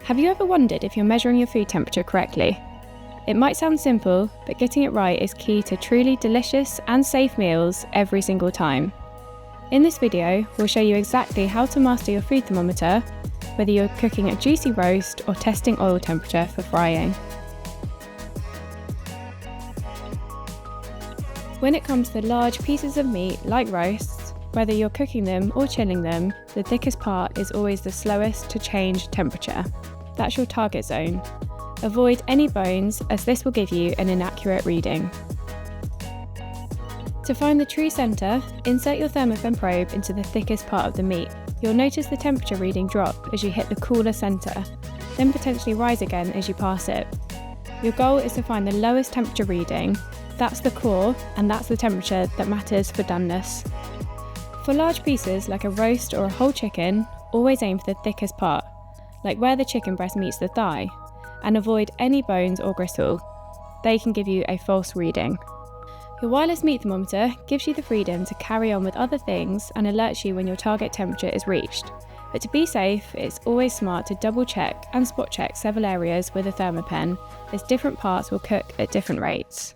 Have you ever wondered if you're measuring your food temperature correctly? It might sound simple, but getting it right is key to truly delicious and safe meals every single time. In this video, we'll show you exactly how to master your food thermometer, whether you're cooking a juicy roast or testing oil temperature for frying. When it comes to large pieces of meat like roasts, whether you're cooking them or chilling them, the thickest part is always the slowest to change temperature. That's your target zone. Avoid any bones, as this will give you an inaccurate reading. To find the true centre, insert your Thermapen probe into the thickest part of the meat. You'll notice the temperature reading drop as you hit the cooler centre, then potentially rise again as you pass it. Your goal is to find the lowest temperature reading. That's the core, and that's the temperature that matters for doneness. For large pieces like a roast or a whole chicken, always aim for the thickest part, like where the chicken breast meets the thigh, and avoid any bones or gristle. They can give you a false reading. Your wireless meat thermometer gives you the freedom to carry on with other things and alerts you when your target temperature is reached. But to be safe, it's always smart to double check and spot check several areas with a Thermapen, as different parts will cook at different rates.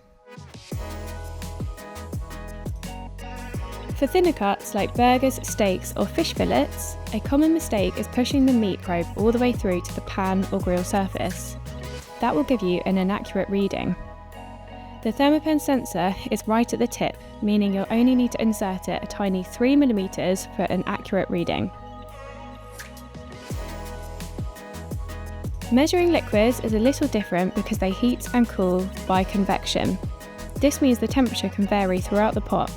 For thinner cuts like burgers, steaks or fish fillets, a common mistake is pushing the meat probe all the way through to the pan or grill surface. That will give you an inaccurate reading. The Thermapen sensor is right at the tip, meaning you'll only need to insert it a tiny 3mm for an accurate reading. Measuring liquids is a little different because they heat and cool by convection. This means the temperature can vary throughout the pot.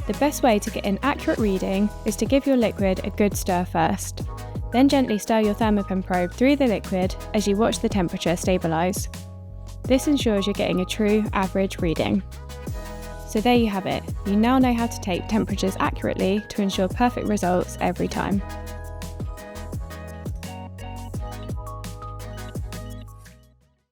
The best way to get an accurate reading is to give your liquid a good stir first. Then gently stir your Thermapen probe through the liquid as you watch the temperature stabilise. This ensures you're getting a true average reading. So there you have it. You now know how to take temperatures accurately to ensure perfect results every time.